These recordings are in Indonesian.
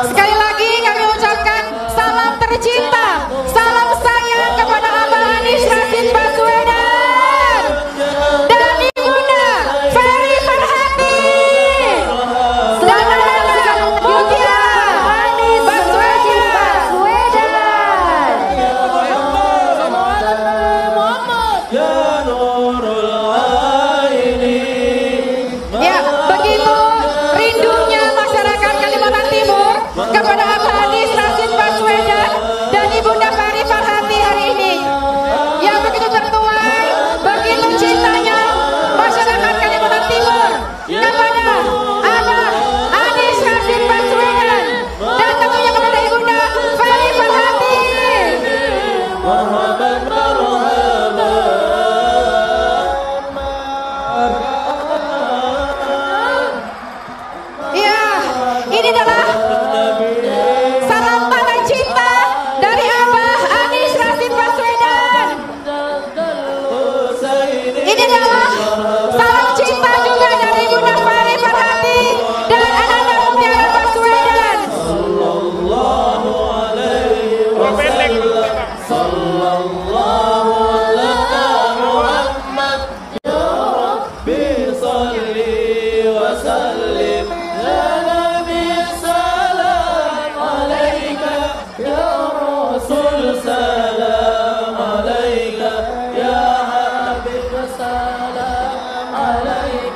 Sekali lagi kami ucapkan salam tercinta, salam sayang kepada Abah Anies Rashid Baswedan dan Ibunda Ferry Farhati dan anak Mutiara Anies Baswedan. Ya, begitu rindunya masyarakat Kalimantan Timur kepada Abah Anies Rashid Baswedan dan Ibunda Ferry Farhati hari ini. Yang begitu tertuai, begitu cintanya masyarakat Kalimantan Timur kepada Abah Anies Rashid Baswedan dan tentunya kepada Ibunda Ferry Farhati. Ya, ini adalah salam tanda cinta dari Abah Anies Rashid Baswedan. Ini adalah salam cinta juga dari Ibunda Ferry Farhati dan anak Mutiara Baswedan.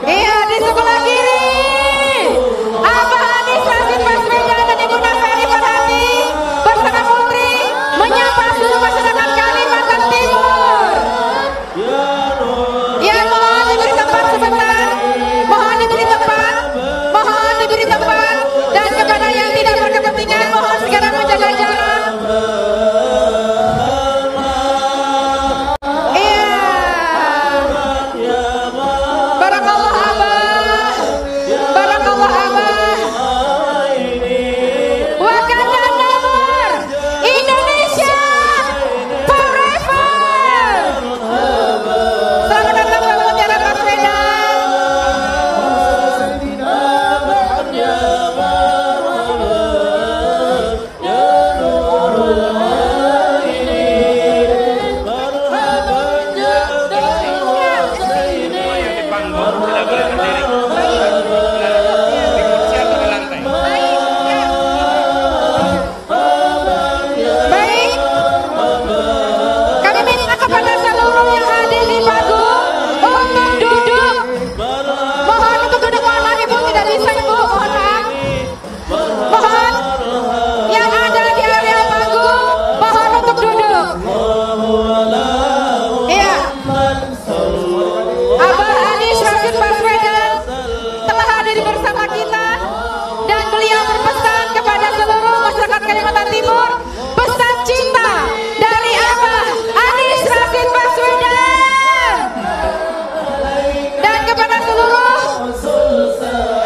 Iya, di sebelah kiri Abah Anies Rashid Baswedan dan Ibunda Ferry Farhati bersama putri menyapa seluruh masyarakat Kalimantan Timur. Ya, mohon diberi tempat sebentar, mohon diberi tempat, mohon diberi tempat, dan kepada yang tidak berkepentingan mohon segera menjaga jarak. Iya, barakallah Abah, barakallah Abah. Wakanda Nomor Indonesia Forever. Selamat datang Bapak Mutiara Baswedan. Baik, kami minta kepada seluruh yang hadir di panggung untuk duduk. Mohon untuk duduk, mohon maaf Ibu, tidak bisa Ibu, mohon maaf. Mohon yang ada di area panggung, mohon untuk duduk. Iya, Abah Anies Rashid Baswedan telah hadir bersama kita dan beliau berpesan kepada seluruh masyarakat Kalimantan Timur, pesan cinta dari Abah Anies Rashid Baswedan dan kepada seluruh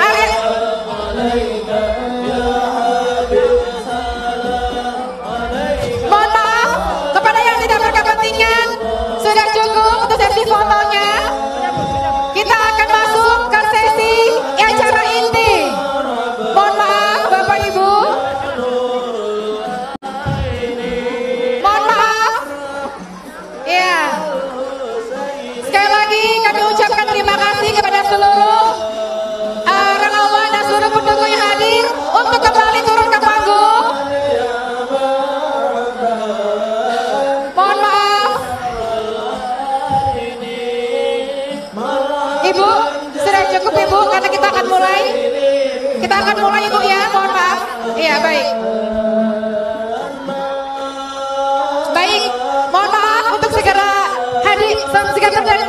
area. Mohon maaf kepada yang tidak berkepentingan, sudah cukup untuk sesi fotonya. Kita akan masuk ke sesi acara inti. Mohon maaf Bapak Ibu. Mohon maaf. Ya. Sekali lagi kami ucapkan terima kasih kepada seluruh relawan dan seluruh pendukung yang hadir untuk kembali turun ke panggung. Mohon maaf. Ibu, sudah cukup Ibu karena kita akan mulai. Kita akan mulai Ibu ya, mohon maaf. Iya, baik. Baik, mohon maaf untuk segera hadir, segera dari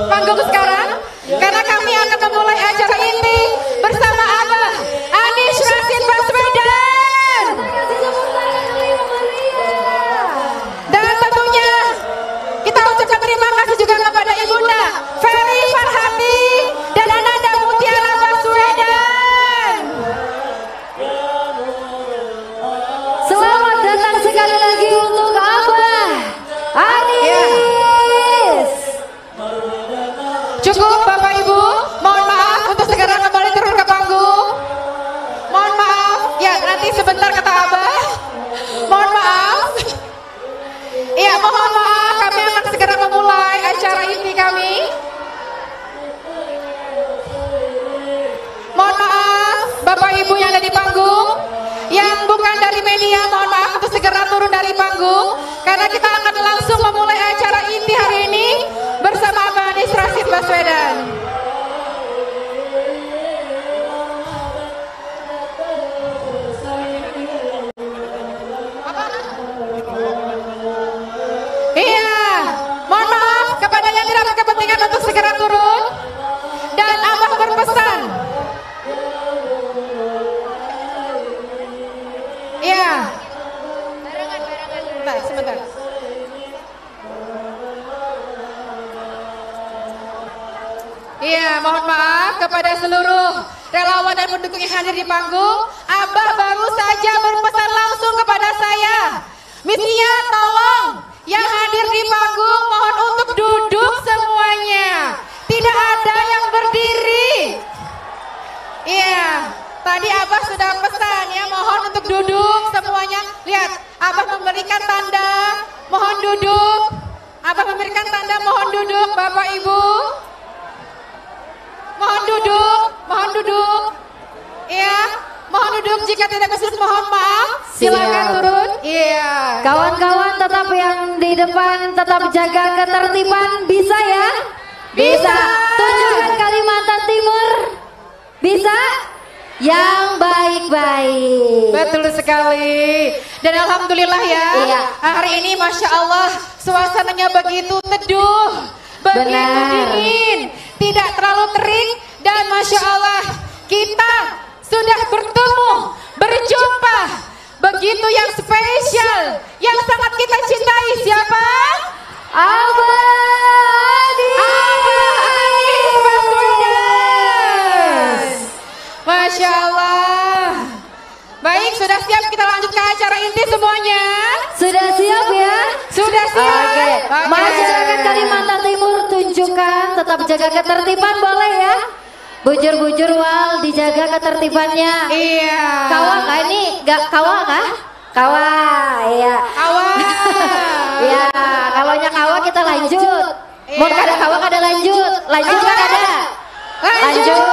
panggung sekarang karena kami akan memulai acara inti bersama Abah Anies Rashid Baswedan. Dan tentunya kita ucapkan terima kasih juga kepada Ibunda Ferry Farhati dan Ananda Mutiara Baswedan. Selamat datang sekali lagi untuk Abah Anies. Cukup Bapak Ibu, mohon maaf untuk segera kembali Nanti sebentar kata Abah. Mohon maaf. Iya, mohon maaf, kami akan segera memulai acara inti kami. Mohon maaf, Bapak Ibu yang ada di panggung, yang bukan dari media, mohon maaf untuk segera turun dari panggung, karena kita akan langsung memulai acara inti hari ini bersama Abah Anies Rashid Baswedan. Iya, mohon maaf kepada yang tidak berkepentingan untuk segera turun. Dan Abah berpesan. Iya. Sebentar. Iya, mohon maaf kepada seluruh relawan dan pendukung yang hadir di panggung. Abah baru saja berpesan langsung kepada saya. Misia, tolong yang hadir di panggung mohon untuk duduk semuanya. Tidak ada yang berdiri. Iya, tadi Abah sudah pesan ya, mohon untuk duduk semuanya. Lihat, Abah memberikan tanda, mohon duduk. Abah memberikan tanda, mohon duduk, Bapak Ibu. Mohon duduk, mohon duduk. Iya, mohon duduk, jika tidak kesulitan mohon maaf. Silakan turun. Iya. Kawan-kawan tetap yang di depan tetap jaga ketertiban, bisa ya? Bisa. Tunjukkan Kalimantan Timur. Bisa? Yang baik-baik. Betul sekali. Dan alhamdulillah ya, iya. Hari ini Masya Allah suasananya begitu teduh, begitu dingin, tidak terlalu terik. Dan Masya Allah kita sudah bertemu, berjumpa, begitu yang spesial, yang sangat kita cintai. Siapa? Abah Anies Baswedan. Masya Allah. Baik, sudah siap kita lanjut ke acara inti semuanya? Sudah siap ya? Sudah siap. Oke. Masyarakat Kalimantan Timur tunjukkan tetap jaga ketertiban, boleh ya? Bujur-bujur wal dijaga ketertibannya. Iya. Kawa kah ini? Gak kawa kah? Kawa, ya. Kawa. Ya, kalaunya kawa kita lanjut. Mau kada kawa kada lanjut. Lanjut nggak kada? Lanjut.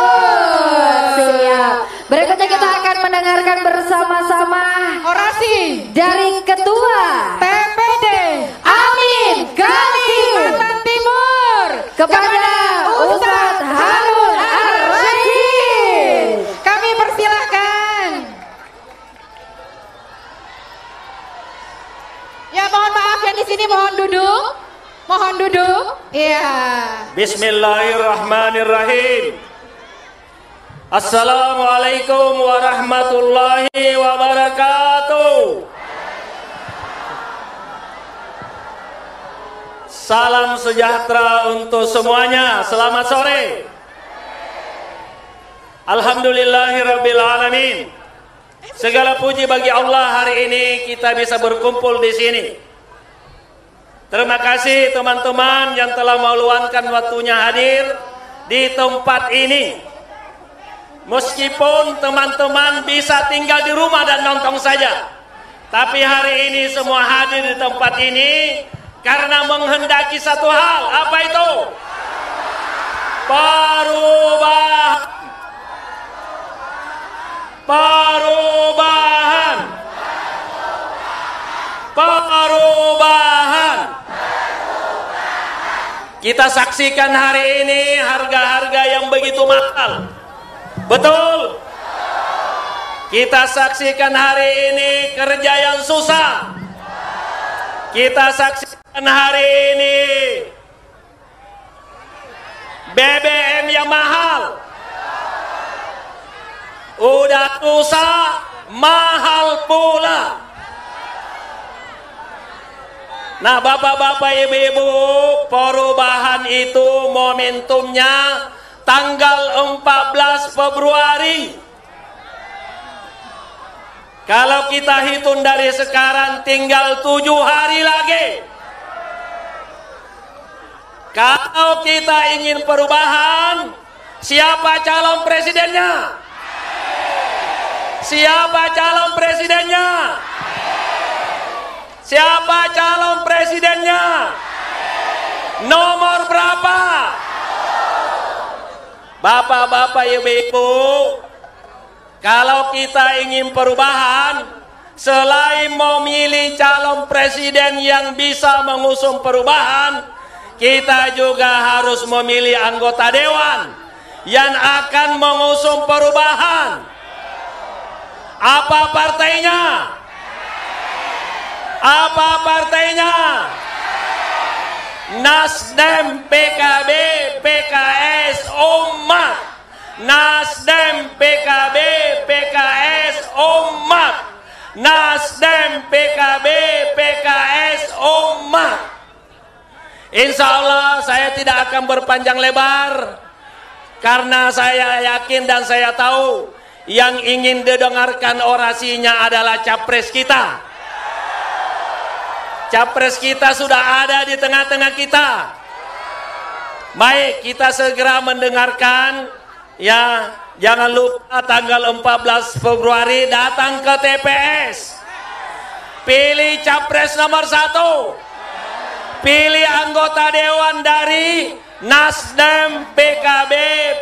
Siap. Berikutnya kita akan mendengarkan bersama-sama orasi dari Ketua TPD Amin Kalimantan Timur kepada Ustadz Harun Ar-Rasyid. Kami persilahkan. Ya, mohon maaf yang di sini mohon duduk. Mohon duduk. Iya. Bismillahirrahmanirrahim. Assalamualaikum warahmatullahi wabarakatuh. Salam sejahtera untuk semuanya. Selamat sore. Alhamdulillahirabbil alamin. Segala puji bagi Allah, hari ini kita bisa berkumpul di sini. Terima kasih teman-teman yang telah meluangkan waktunya hadir di tempat ini. Meskipun teman-teman bisa tinggal di rumah dan nonton saja, tapi hari ini semua hadir di tempat ini karena menghendaki satu hal. Apa itu? Perubahan. Perubahan. Perubahan. Kita saksikan hari ini harga-harga yang begitu mahal. Betul? Kita saksikan hari ini kerja yang susah. Kita saksikan hari ini BBM yang mahal. Udah susah, mahal pula. Nah, bapak-bapak, ibu-ibu, perubahan itu momentumnya tanggal 14 Februari. Kalau kita hitung dari sekarang tinggal 7 hari lagi. Kalau kita ingin perubahan, siapa calon presidennya? Siapa calon presidennya? Siapa calon presidennya? Nomor berapa? Bapak-bapak, ibu-ibu, kalau kita ingin perubahan, selain memilih calon presiden yang bisa mengusung perubahan, kita juga harus memilih anggota dewan yang akan mengusung perubahan. Apa partainya? Apa partainya? Nasdem, PKB, PKS, Umat. Nasdem, PKB, PKS, Umat. Nasdem, PKB, PKS, Umat. Insya Allah saya tidak akan berpanjang lebar, karena saya yakin dan saya tahu yang ingin didengarkan orasinya adalah capres kita. Capres kita sudah ada di tengah-tengah kita. Baik, kita segera mendengarkan. Ya, jangan lupa tanggal 14 Februari datang ke TPS. Pilih capres nomor 1. Pilih anggota dewan dari Nasdem, PKB,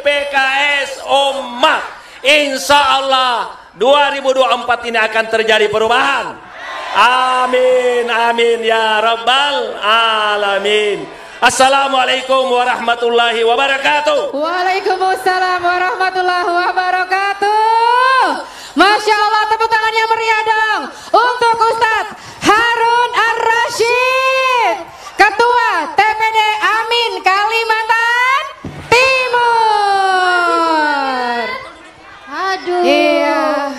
PKS, Umat. Insya Allah 2024 ini akan terjadi perubahan. Amin, amin ya rabbal alamin. Assalamualaikum warahmatullahi wabarakatuh. Waalaikumsalam warahmatullahi wabarakatuh. Masya Allah, tepuk tangan yang meriah dong untuk Ustadz Harun Ar-Rasyid, Ketua TPD Amin Kalimantan Timur. Aduh. Iya.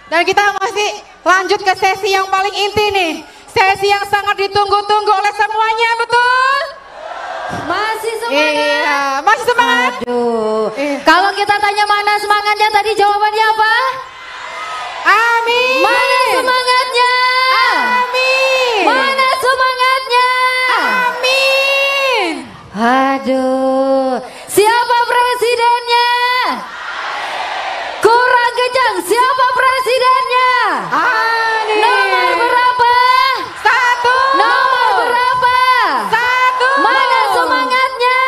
Dan kita masih lanjut ke sesi yang paling inti nih. Sesi yang sangat ditunggu-tunggu oleh semuanya, betul? Masih semangat? Iya, masih semangat. Aduh. Kalau kita tanya mana semangatnya tadi, jawabannya apa? Amin. Mana semangatnya? Amin. Mana semangatnya? Amin. Aduh. Siapa presidennya? Kurang kencang. Siapa presidennya? Amin. Nomor berapa? 1. Nomor berapa? 1. Mana semangatnya?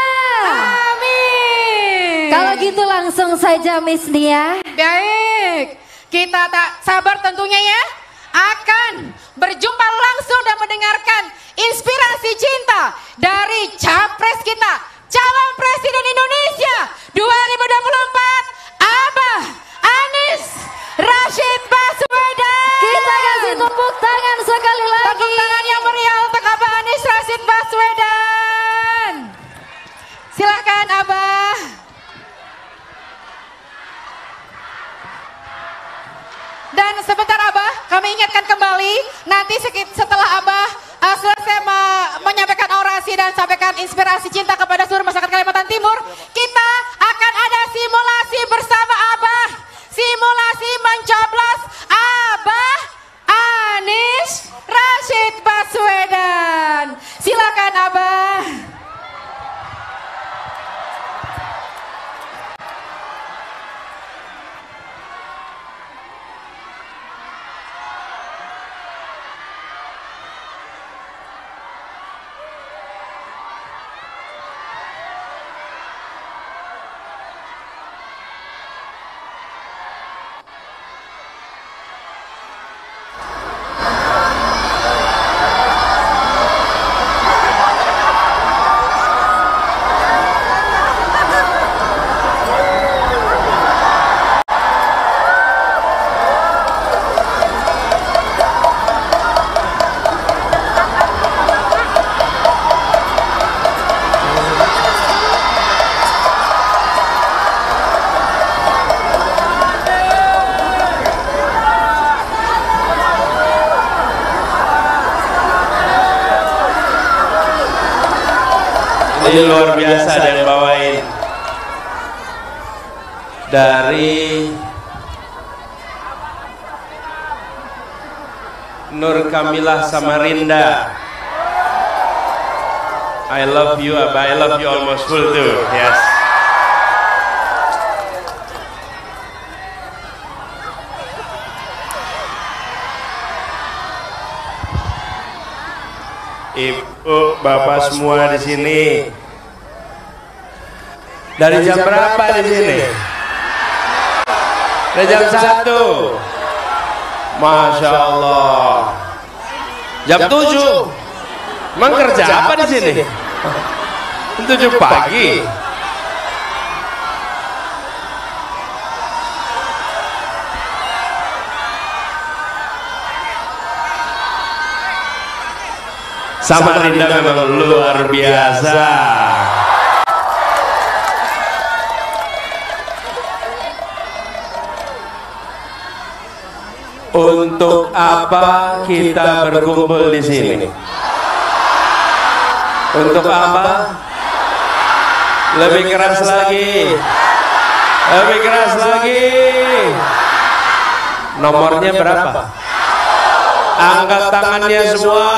Amin. Kalau gitu langsung saja Miss Nia. Baik, kita tak sabar tentunya ya akan berjumpa langsung dan mendengarkan inspirasi cinta dari capres kita, calon presiden Indonesia 2024, Abah Anies Rashid Baswedan. Kita kasih tepuk tangan sekali lagi. Tepuk tangan yang meriah untuk Abah Anies Rashid Baswedan. Silakan Abah. Dan sebentar Abah, kami ingatkan kembali, nanti setelah Abah selesai menyampaikan orasi dan sampaikan inspirasi cinta kepada seluruh masyarakat Kalimantan Timur, kita akan ada simulasi bersama Abah. Simulasi mencoblos Abah Anies Rashid Baswedan. Silakan Abah. Ini luar biasa ada yang bawain dari Nur Kamilah Samarinda. I love you Abah, I love you almost full too. Yes. Ibu, bapak semua di sini. Dari jam berapa di sini? Dari jam 1. Masya Allah. Jam 7. Emang kerja apa di sini? 7 pagi. Samarinda memang luar biasa. Untuk apa kita berkumpul di sini? Untuk apa? Lebih keras lagi. Lebih keras lagi. Nomornya berapa? Angkat tangannya semua.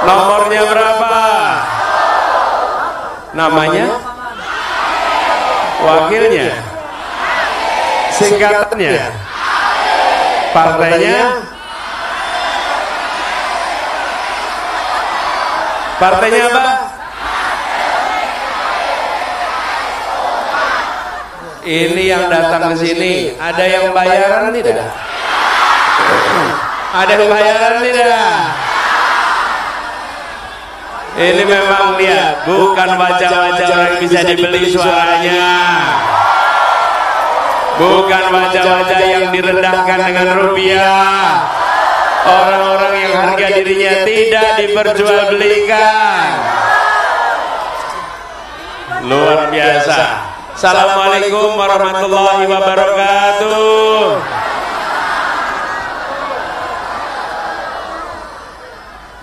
Nomornya berapa? Namanya? Wakilnya? Singkatannya? Partainya? Partainya apa? Ini yang datang ke sini, ada yang bayaran tidak? Ada yang bayaran tidak? Ini memang lihat, bukan wajah-wajah orang yang bisa dibeli suaranya, bukan wajah-wajah yang direndahkan dengan rupiah, orang-orang yang harga dirinya tidak diperjualbelikan. Luar biasa. Assalamualaikum warahmatullahi wabarakatuh.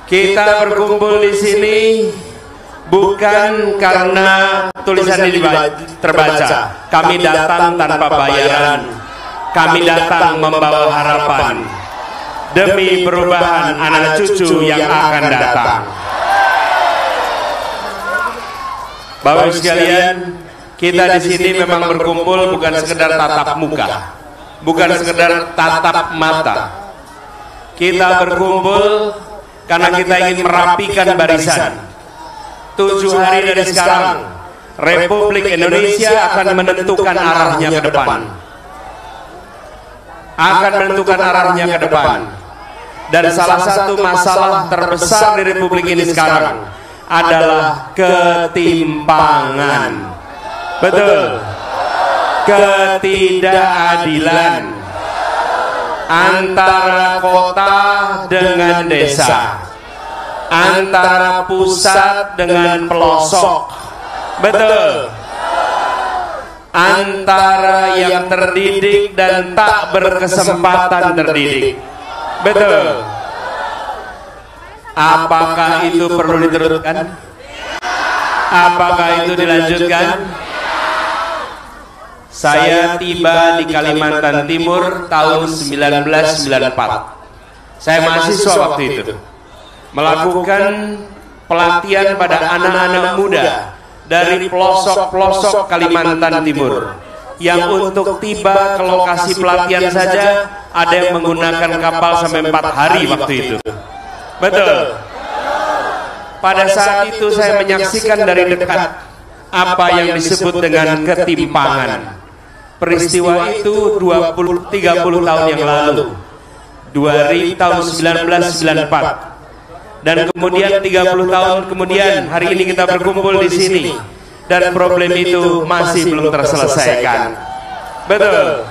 Kita berkumpul di sini bukan karena tulisan ini terbaca. Kami datang tanpa bayaran. Kami datang membawa harapan demi perubahan anak cucu yang akan datang. Bapak Ibu sekalian, kita di sini memang berkumpul bukan sekedar tatap muka, bukan sekedar tatap mata. Kita berkumpul karena kita ingin merapikan barisan. 7 hari dari sekarang, Republik Indonesia akan menentukan arahnya ke depan. Akan menentukan arahnya ke depan. Dan salah satu masalah terbesar di Republik ini sekarang adalah ketimpangan. Betul. Ketidakadilan antara kota dengan desa, antara pusat dengan pelosok. Betul. Antara yang terdidik dan tak berkesempatan terdidik. Betul. Apakah itu perlu diteruskan? Apakah itu dilanjutkan? Saya tiba di Kalimantan Timur tahun 1994. Saya mahasiswa waktu itu, melakukan pelatihan pada anak-anak muda dari pelosok-pelosok Kalimantan Timur, yang untuk tiba ke lokasi pelatihan saja ada yang menggunakan kapal sampai 4 hari waktu itu. Betul. Pada saat itu saya menyaksikan dari dekat apa yang disebut dengan ketimpangan. Peristiwa itu 30 tahun yang lalu, tahun 1994. Dan kemudian 30 tahun kemudian hari ini kita berkumpul di sini dan problem itu masih belum terselesaikan. Betul.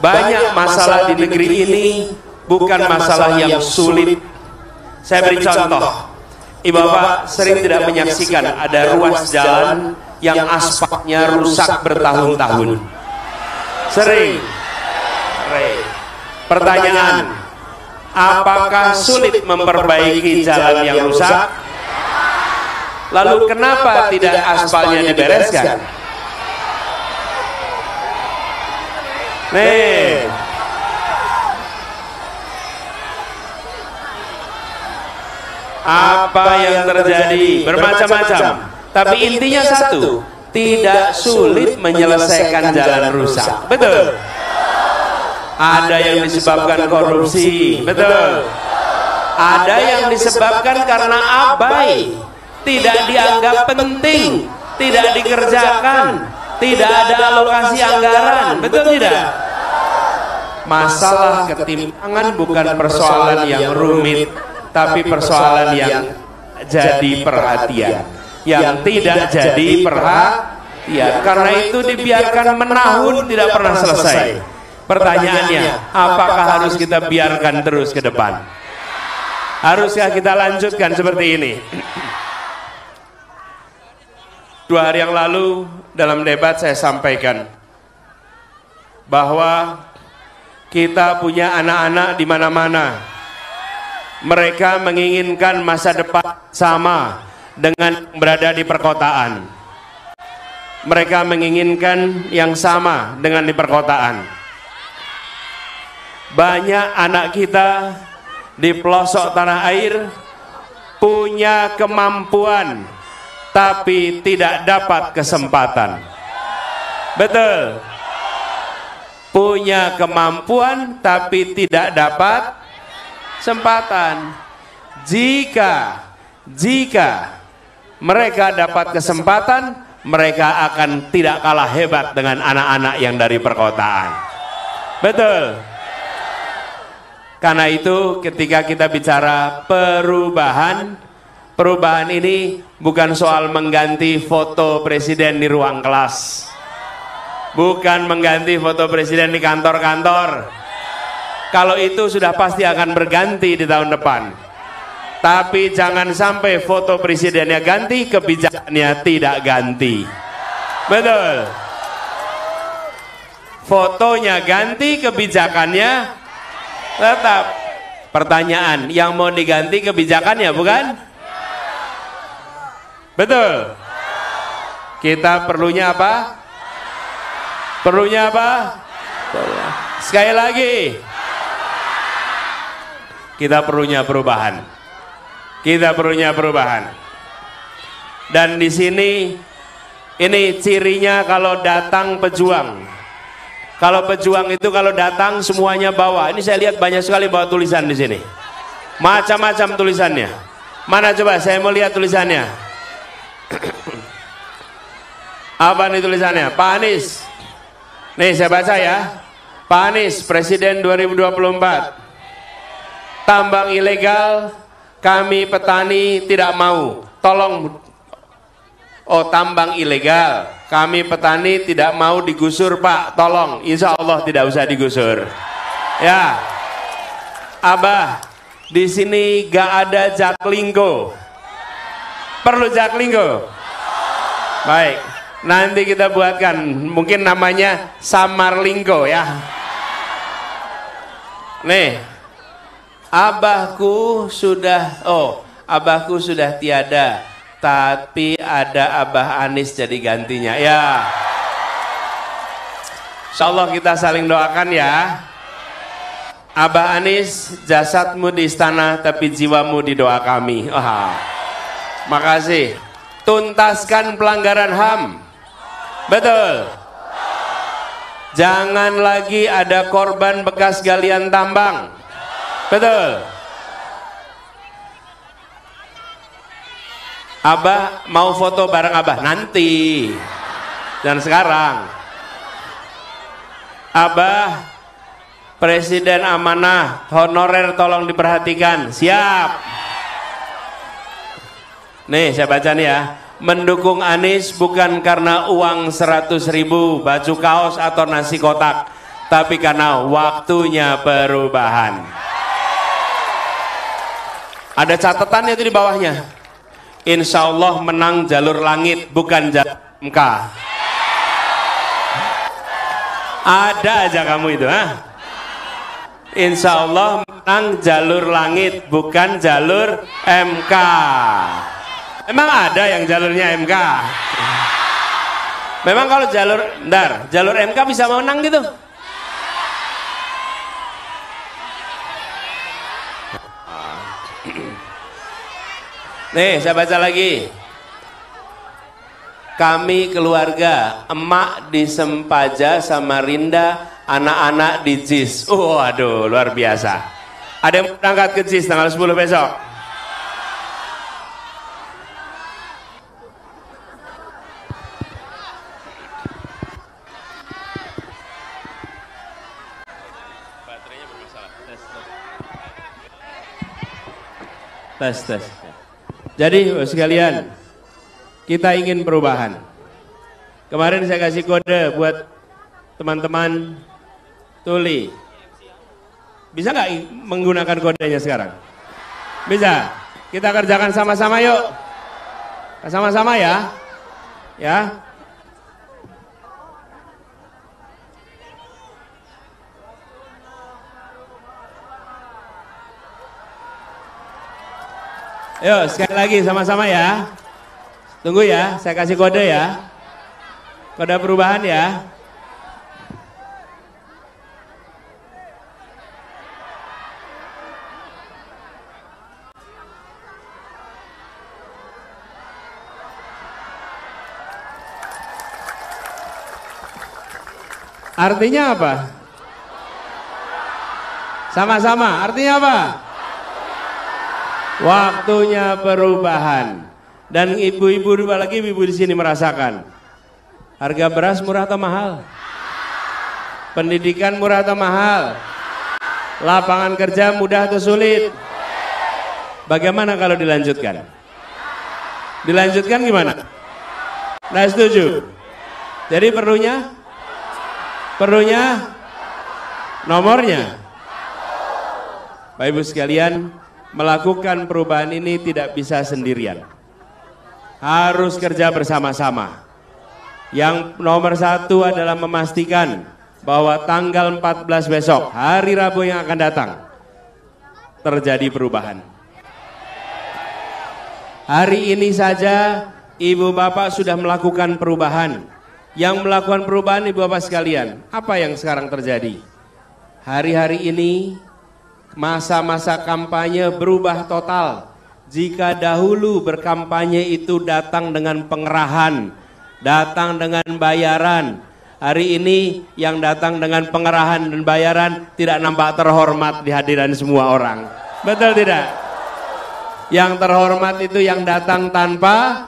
Banyak masalah di negeri ini bukan masalah yang sulit. Saya beri contoh. Ibu bapak sering tidak menyaksikan ada ruas jalan yang aspalnya rusak bertahun-tahun. Sering. Pertanyaan, apakah sulit memperbaiki jalan yang rusak? Lalu kenapa tidak aspalnya dibereskan? Nih, apa yang terjadi? Bermacam-macam. Tapi intinya satu, tidak sulit menyelesaikan jalan rusak. Betul. Ada yang disebabkan korupsi. Betul. Ada yang disebabkan karena abai, tidak dianggap penting, tidak dikerjakan, tidak ada alokasi anggaran. Betul tidak? Masalah ketimpangan bukan persoalan yang rumit, tapi persoalan yang jadi perhatian, yang tidak jadi perhatian. Karena itu dibiarkan menahun tidak pernah selesai. Pertanyaannya, apakah harus kita biarkan terus ke depan? Haruskah kita lanjutkan seperti ini? 2 hari yang lalu dalam debat saya sampaikan bahwa kita punya anak-anak di mana-mana. Mereka menginginkan masa depan sama dengan berada di perkotaan. Mereka menginginkan yang sama dengan di perkotaan. Banyak anak kita di pelosok tanah air punya kemampuan tapi tidak dapat kesempatan. Betul. Punya kemampuan tapi tidak dapat kesempatan. Jika mereka dapat kesempatan, mereka akan tidak kalah hebat dengan anak-anak yang dari perkotaan. Betul. Karena itu ketika kita bicara perubahan, perubahan ini bukan soal mengganti foto presiden di ruang kelas, bukan mengganti foto presiden di kantor-kantor. Kalau itu sudah pasti akan berganti di tahun depan. Tapi jangan sampai foto presidennya ganti, kebijakannya tidak ganti. Betul. Fotonya ganti, kebijakannya tetap. Pertanyaan, yang mau diganti kebijakannya bukan? Betul. Kita perlunya apa? Perlunya apa? Sekali lagi, kita perlunya perubahan. Kita perlunya perubahan. Dan di sini ini cirinya kalau datang pejuang. Kalau pejuang itu kalau datang semuanya bawa. Ini saya lihat banyak sekali bawa tulisan di sini. Macam-macam tulisannya. Mana coba saya mau lihat tulisannya. Apa nih tulisannya? Pak Anies. Nih saya baca ya. Pak Anies, Presiden 2024. Tambang ilegal kami petani tidak mau. Tolong. Oh, tambang ilegal kami petani tidak mau digusur Pak, tolong. Insya Allah tidak usah digusur. Ya, Abah, di sini gak ada jaklingko. Perlu jaklingko? Baik, nanti kita buatkan. Mungkin namanya samarlingko ya. Nih, abahku sudah tiada. Tapi ada Abah Anies jadi gantinya ya. Insyaallah kita saling doakan ya. Abah Anies, jasadmu di istana tapi jiwamu di doa kami. Makasih. Tuntaskan pelanggaran HAM. Betul. Jangan lagi ada korban bekas galian tambang. Betul. Abah mau foto bareng Abah nanti, dan sekarang. Abah, Presiden amanah, honorer tolong diperhatikan. Siap. Nih saya baca nih ya. Mendukung Anies bukan karena uang 100.000, baju kaos atau nasi kotak, tapi karena waktunya perubahan. Ada catatannya itu di bawahnya. Insya Allah menang jalur langit bukan jalur MK. Ada aja kamu itu, ha? Insya Allah menang jalur langit bukan jalur MK. Emang ada yang jalurnya MK? Memang kalau jalur MK bisa menang gitu? Nih saya baca lagi. Kami keluarga, emak di Sempaja, Samarinda, anak-anak di JIS. Waduh, luar biasa. Ada yang berangkat ke JIS tanggal 10 besok? Baterainya bermasalah. Tes. Jadi sekalian, kita ingin perubahan. Kemarin saya kasih kode buat teman-teman tuli. Bisa nggak menggunakan kodenya sekarang? Bisa. Kita kerjakan sama-sama yuk. Sama-sama ya. Ya. Yuk sekali lagi sama-sama ya. Tunggu ya, saya kasih kode ya. Kode perubahan ya. Artinya apa? Sama-sama, artinya apa? Waktunya perubahan. Dan ibu-ibu, apalagi ibu di sini merasakan. Harga beras murah atau mahal? Pendidikan murah atau mahal? Lapangan kerja mudah atau sulit? Bagaimana kalau dilanjutkan? Dilanjutkan gimana? Nah, setuju. Jadi perlunya nomornya. Bapak Ibu sekalian, melakukan perubahan ini tidak bisa sendirian. Harus kerja bersama-sama. Yang nomor satu adalah memastikan bahwa tanggal 14 besok, hari Rabu yang akan datang, terjadi perubahan. Hari ini saja Ibu Bapak sudah melakukan perubahan. Yang melakukan perubahan Ibu Bapak sekalian, apa yang sekarang terjadi? Hari-hari ini masa-masa kampanye berubah total. Jika dahulu berkampanye itu datang dengan pengerahan, datang dengan bayaran. Hari ini yang datang dengan pengerahan dan bayaran tidak nampak terhormat di hadiran semua orang. Betul tidak? Yang terhormat itu yang datang tanpa,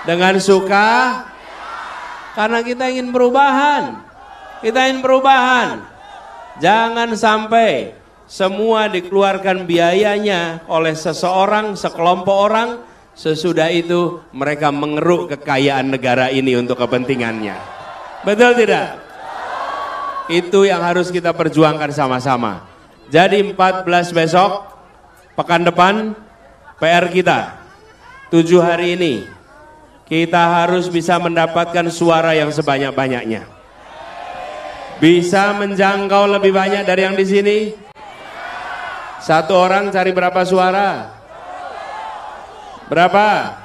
dengan suka, karena kita ingin perubahan. Kita ingin perubahan. Jangan sampai semua dikeluarkan biayanya oleh seseorang, sekelompok orang, sesudah itu mereka mengeruk kekayaan negara ini untuk kepentingannya. Betul tidak? Itu yang harus kita perjuangkan sama-sama. Jadi 14 besok, pekan depan, PR kita 7 hari ini, kita harus bisa mendapatkan suara yang sebanyak-banyaknya. Bisa menjangkau lebih banyak dari yang di sini. Satu orang cari berapa suara? Berapa?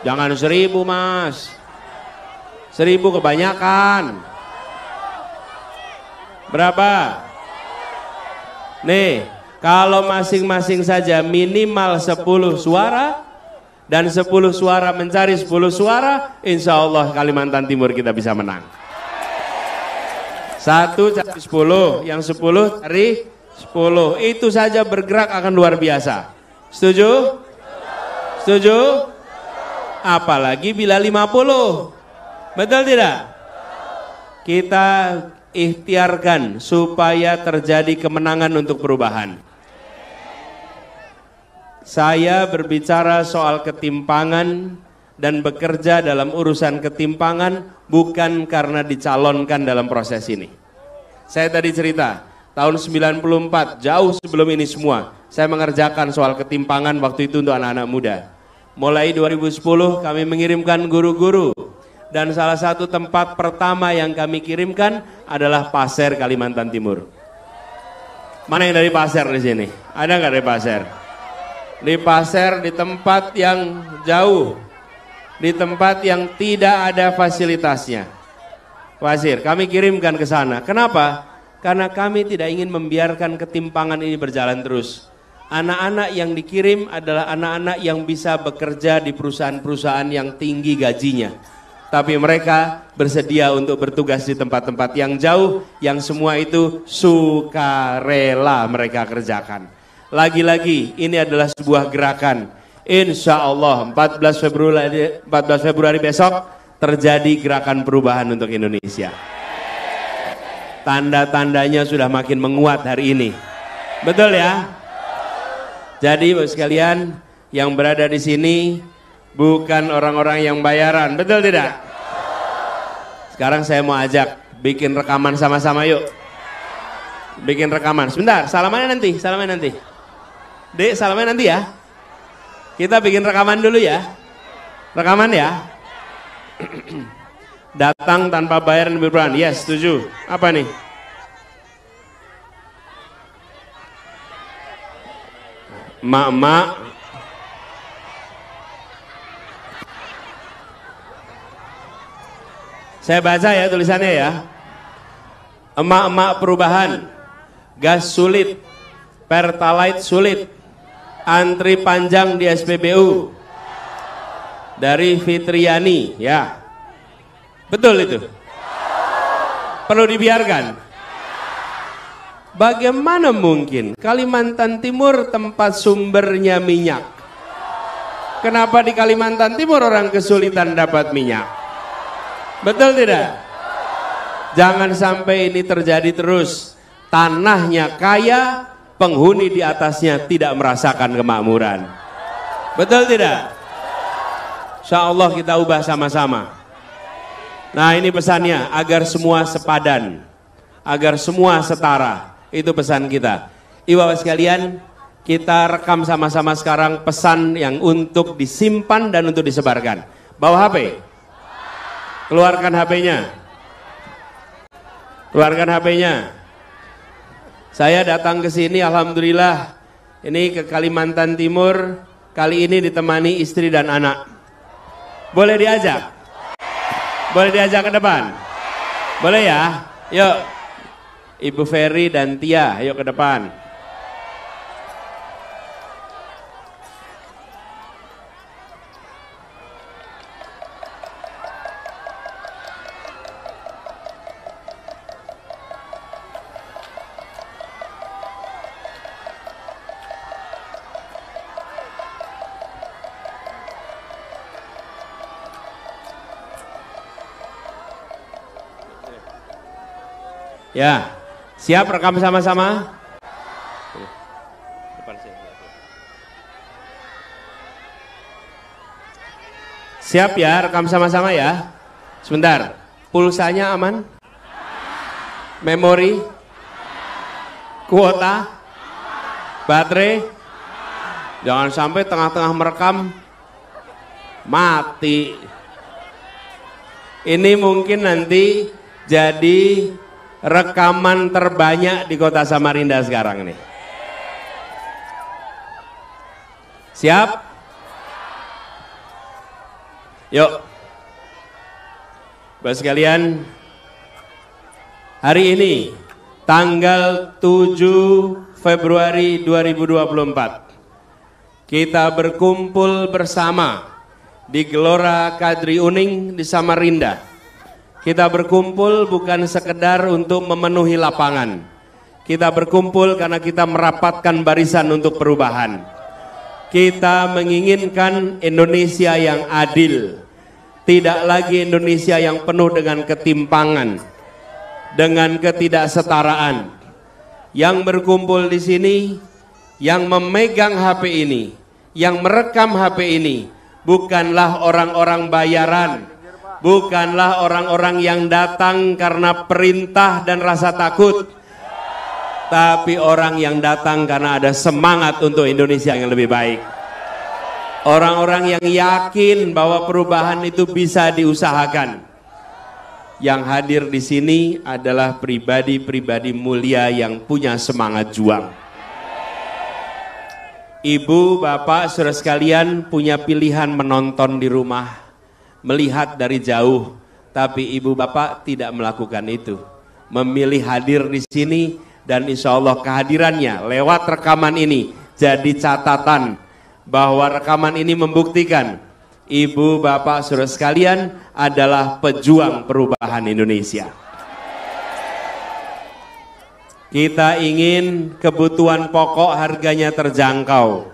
Jangan 1000 mas. 1000 kebanyakan. Berapa? Nih, kalau masing-masing saja minimal 10 suara, dan 10 suara mencari 10 suara, insya Allah Kalimantan Timur kita bisa menang. 1 cari 10, yang 10 cari 10, itu saja bergerak akan luar biasa. Setuju? Setuju? Apalagi bila 50. Betul tidak? Kita ikhtiarkan supaya terjadi kemenangan untuk perubahan. Saya berbicara soal ketimpangan dan bekerja dalam urusan ketimpangan bukan karena dicalonkan dalam proses ini. Saya tadi cerita, tahun 94, jauh sebelum ini semua, saya mengerjakan soal ketimpangan waktu itu untuk anak-anak muda. Mulai 2010 kami mengirimkan guru-guru, dan salah satu tempat pertama yang kami kirimkan adalah Pasir, Kalimantan Timur. Mana yang dari Pasir di sini? Ada nggak dari Pasir? Di Pasir, di tempat yang jauh, di tempat yang tidak ada fasilitasnya. Pasir, kami kirimkan ke sana. Kenapa? Karena kami tidak ingin membiarkan ketimpangan ini berjalan terus. Anak-anak yang dikirim adalah anak-anak yang bisa bekerja di perusahaan-perusahaan yang tinggi gajinya. tapi mereka bersedia untuk bertugas di tempat-tempat yang jauh, yang semua itu sukarela mereka kerjakan. Lagi-lagi ini adalah sebuah gerakan. Insya Allah 14 Februari besok terjadi gerakan perubahan untuk Indonesia. Tanda-tandanya sudah makin menguat hari ini. Betul ya? Jadi Bapak sekalian yang berada di sini bukan orang-orang yang bayaran, betul tidak? Sekarang saya mau ajak bikin rekaman sama-sama yuk. Bikin rekaman. Sebentar, salamannya nanti. Dek, salamannya nanti ya. Kita bikin rekaman dulu ya. Rekaman ya. Datang tanpa bayar dan berperan. Yes, setuju. Apa nih? Emak-emak saya baca ya tulisannya ya. Emak-emak perubahan, gas sulit, pertalite sulit, antri panjang di SPBU. Dari Fitriani ya. Betul itu. Perlu dibiarkan. Bagaimana mungkin Kalimantan Timur tempat sumbernya minyak? Kenapa di Kalimantan Timur orang kesulitan dapat minyak? Betul tidak? Jangan sampai ini terjadi terus. Tanahnya kaya, penghuni di atasnya tidak merasakan kemakmuran. Betul tidak? Insya Allah kita ubah sama-sama. Nah ini pesannya, agar semua sepadan, agar semua setara. Itu pesan kita. Ibu-bapak sekalian, kita rekam sama-sama sekarang pesan yang untuk disimpan dan untuk disebarkan. Bawa HP. Keluarkan HP-nya. Keluarkan HP-nya. Saya datang ke sini, alhamdulillah, ini ke Kalimantan Timur, kali ini ditemani istri dan anak. Boleh diajak? Boleh diajak ke depan? Boleh ya? Yuk. Ibu Ferry dan Tia, ayo ke depan. Ya. Siap rekam sama-sama? Siap ya, rekam sama-sama ya. Sebentar, pulsanya aman? Memori? Kuota? Baterai? Jangan sampai tengah-tengah merekam mati. Ini mungkin nanti jadi rekaman terbanyak di kota Samarinda sekarang nih. Siap? Yuk. Bapak sekalian, hari ini tanggal 7 Februari 2024 kita berkumpul bersama di Gelora Kadri Uning di Samarinda. Kita berkumpul bukan sekedar untuk memenuhi lapangan. Kita berkumpul karena kita merapatkan barisan untuk perubahan. Kita menginginkan Indonesia yang adil. Tidak lagi Indonesia yang penuh dengan ketimpangan, dengan ketidaksetaraan. Yang berkumpul di sini, yang memegang HP ini, yang merekam HP ini, bukanlah orang-orang bayaran. Bukanlah orang-orang yang datang karena perintah dan rasa takut, tapi orang yang datang karena ada semangat untuk Indonesia yang lebih baik. Orang-orang yang yakin bahwa perubahan itu bisa diusahakan. Yang hadir di sini adalah pribadi-pribadi mulia yang punya semangat juang. Ibu, bapak, saudara sekalian punya pilihan menonton di rumah, melihat dari jauh, tapi ibu bapak tidak melakukan itu. Memilih hadir di sini dan insya Allah kehadirannya lewat rekaman ini jadi catatan bahwa rekaman ini membuktikan Ibu, bapak, saudara sekalian adalah pejuang perubahan Indonesia. Kita ingin kebutuhan pokok harganya terjangkau,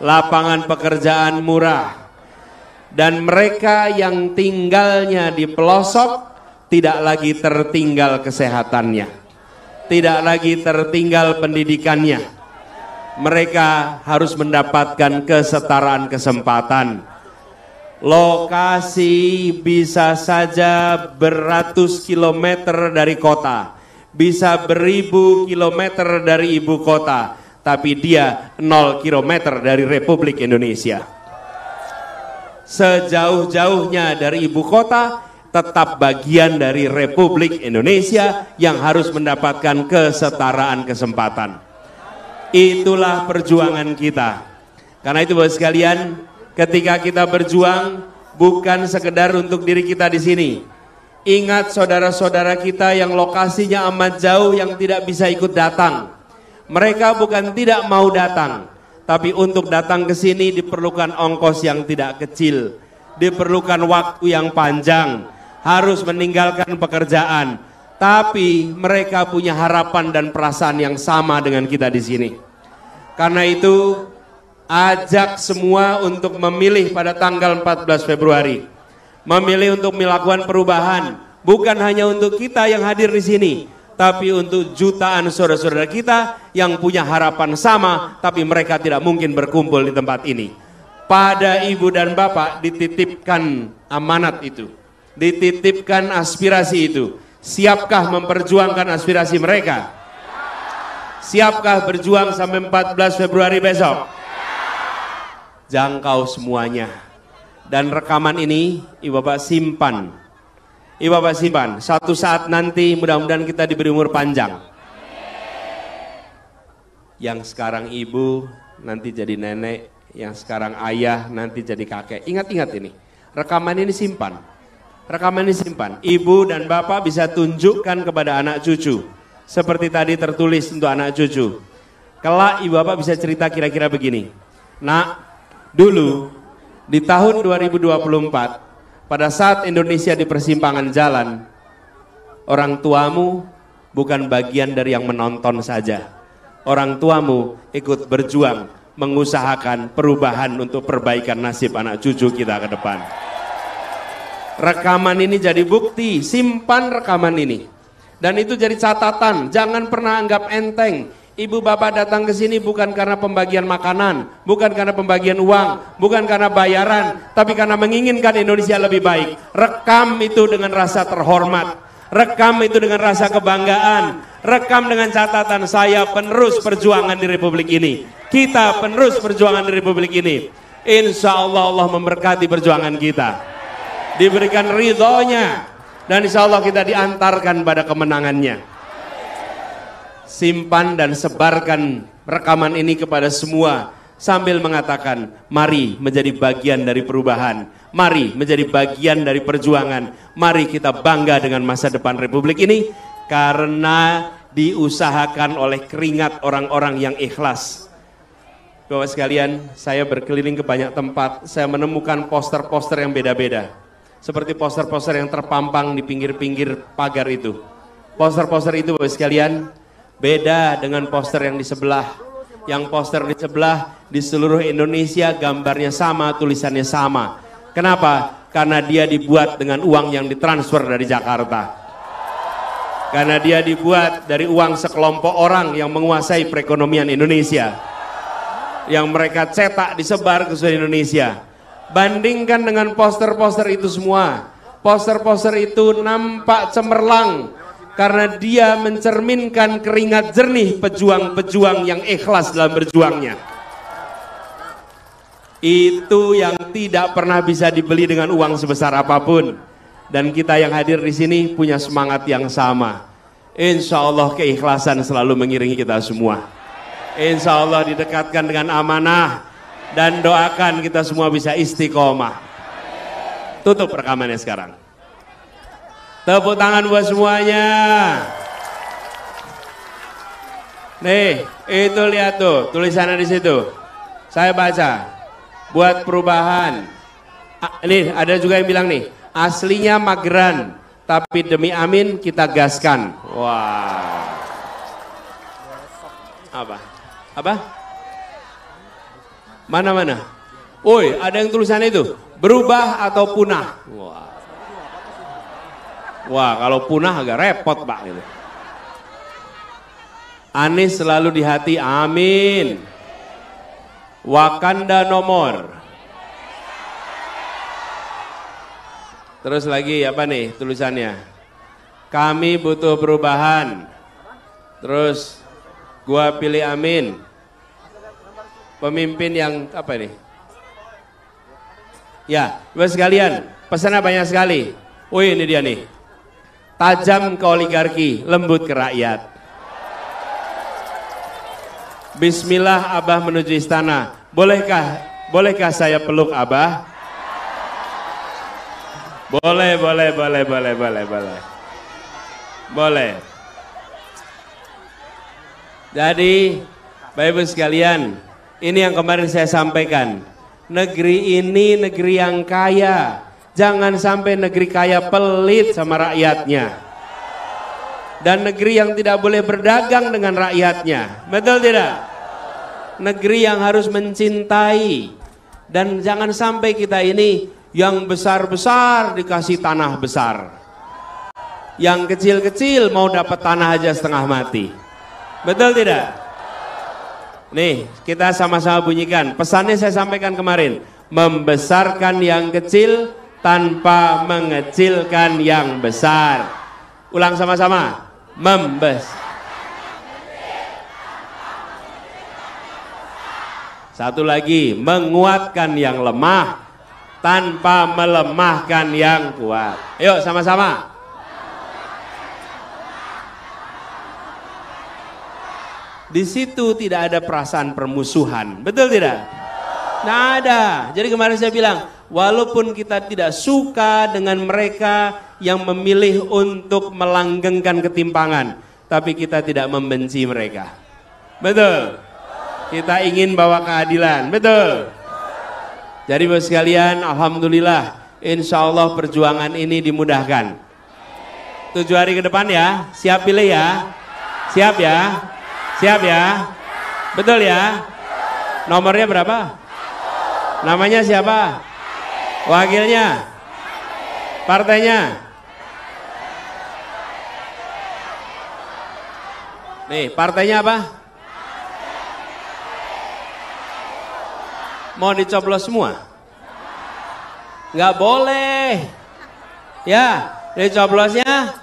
lapangan pekerjaan murah, dan mereka yang tinggalnya di pelosok tidak lagi tertinggal kesehatannya, tidak lagi tertinggal pendidikannya. Mereka harus mendapatkan kesetaraan kesempatan. Lokasi bisa saja beratus kilometer dari kota, bisa beribu kilometer dari ibu kota, tapi dia 0 kilometer dari Republik Indonesia. Sejauh-jauhnya dari ibu kota, tetap bagian dari Republik Indonesia yang harus mendapatkan kesetaraan kesempatan. Itulah perjuangan kita. Karena itu Bapak sekalian, ketika kita berjuang bukan sekedar untuk diri kita di sini. Ingat saudara-saudara kita yang lokasinya amat jauh yang tidak bisa ikut datang. Mereka bukan tidak mau datang, tapi untuk datang ke sini diperlukan ongkos yang tidak kecil, diperlukan waktu yang panjang, harus meninggalkan pekerjaan. Tapi mereka punya harapan dan perasaan yang sama dengan kita di sini. Karena itu ajak semua untuk memilih pada tanggal 14 Februari. Memilih untuk melakukan perubahan, bukan hanya untuk kita yang hadir di sini, tapi untuk jutaan saudara-saudara kita yang punya harapan sama, tapi mereka tidak mungkin berkumpul di tempat ini. Pada ibu dan bapak dititipkan amanat itu, dititipkan aspirasi itu. Siapkah memperjuangkan aspirasi mereka? Siapkah berjuang sampai 14 Februari besok? Jangkau semuanya. Dan rekaman ini Ibu Bapak simpan. Ibu Bapak simpan. Satu saat nanti mudah-mudahan kita diberi umur panjang. Yang sekarang ibu nanti jadi nenek, yang sekarang ayah nanti jadi kakek. Ingat-ingat ini. Rekaman ini simpan. Rekaman ini simpan. Ibu dan bapak bisa tunjukkan kepada anak cucu. Seperti tadi tertulis untuk anak cucu. Kelak ibu bapak bisa cerita kira-kira begini. Nak, dulu di tahun 2024, pada saat Indonesia di persimpangan jalan, orang tuamu bukan bagian dari yang menonton saja. Orang tuamu ikut berjuang, mengusahakan perubahan untuk perbaikan nasib anak cucu kita ke depan. Rekaman ini jadi bukti, simpan rekaman ini. Dan itu jadi catatan, jangan pernah anggap enteng. Ibu bapak datang ke sini bukan karena pembagian makanan, bukan karena pembagian uang, bukan karena bayaran, tapi karena menginginkan Indonesia lebih baik. Rekam itu dengan rasa terhormat, rekam itu dengan rasa kebanggaan, rekam dengan catatan saya penerus perjuangan di Republik ini. Kita penerus perjuangan di Republik ini. Insya Allah Allah memberkati perjuangan kita, diberikan ridhonya, dan insya Allah kita diantarkan pada kemenangannya. Simpan dan sebarkan rekaman ini kepada semua sambil mengatakan, mari menjadi bagian dari perubahan, mari menjadi bagian dari perjuangan, mari kita bangga dengan masa depan Republik ini karena diusahakan oleh keringat orang-orang yang ikhlas. Bapak sekalian, saya berkeliling ke banyak tempat, saya menemukan poster-poster yang beda-beda. Seperti poster-poster yang terpampang di pinggir-pinggir pagar itu. Poster-poster itu Bapak sekalian, beda dengan poster yang di sebelah. Yang poster di sebelah di seluruh Indonesia gambarnya sama, tulisannya sama. Kenapa? Karena dia dibuat dengan uang yang ditransfer dari Jakarta. Karena dia dibuat dari uang sekelompok orang yang menguasai perekonomian Indonesia. Yang mereka cetak disebar ke seluruh Indonesia. Bandingkan dengan poster-poster itu semua. Poster-poster itu nampak cemerlang. Karena dia mencerminkan keringat jernih pejuang-pejuang yang ikhlas dalam berjuangnya. Itu yang tidak pernah bisa dibeli dengan uang sebesar apapun. Dan kita yang hadir di sini punya semangat yang sama. Insya Allah keikhlasan selalu mengiringi kita semua. Insya Allah didekatkan dengan amanah. Dan doakan kita semua bisa istiqomah. Tutup rekamannya sekarang. Tepuk tangan buat semuanya. Nih, itu lihat tuh tulisannya di situ. Saya baca. Buat perubahan, Ini ada juga yang bilang nih, aslinya mageran, tapi demi Amin kita gaskan. Wah. Apa? Mana? Woi, ada yang tulisannya itu, berubah atau punah. Wah, kalau punah agak repot, Pak. Gitu. Anies selalu di hati, amin. Wakanda nomor. Terus lagi apa nih tulisannya? Kami butuh perubahan. Terus gua pilih amin. Pemimpin yang apa nih? Ya, Bapak sekalian, pesannya banyak sekali. Wih, ini dia nih. Tajam ke oligarki, lembut ke rakyat. Bismillah Abah menuju istana. Bolehkah saya peluk Abah? Boleh. Jadi, Bapak Ibu sekalian, ini yang kemarin saya sampaikan. Negeri ini negeri yang kaya. Jangan sampai negeri kaya pelit sama rakyatnya. Dan negeri yang tidak boleh berdagang dengan rakyatnya. Betul tidak? Negeri yang harus mencintai. Dan jangan sampai kita ini yang besar-besar dikasih tanah besar. Yang kecil-kecil mau dapat tanah aja setengah mati. Betul tidak? Nih, kita sama-sama bunyikan. Pesannya saya sampaikan kemarin. Membesarkan yang kecil tanpa mengecilkan yang besar. Ulang sama-sama. Satu lagi, menguatkan yang lemah tanpa melemahkan yang kuat. Ayo sama-sama. Di situ tidak ada perasaan permusuhan, betul tidak? Nggak ada. Jadi kemarin saya bilang, walaupun kita tidak suka dengan mereka yang memilih untuk melanggengkan ketimpangan, tapi kita tidak membenci mereka. Betul? Kita ingin bawa keadilan, betul? Jadi Bapak sekalian, alhamdulillah, insya Allah perjuangan ini dimudahkan. 7 hari ke depan ya, siap pilih ya? Siap ya? Siap ya? Betul ya? Nomornya berapa? Namanya siapa? Wakilnya? Partainya? Nih, partainya apa? Mau dicoblos semua? Nggak boleh. Ya, dicoblosnya?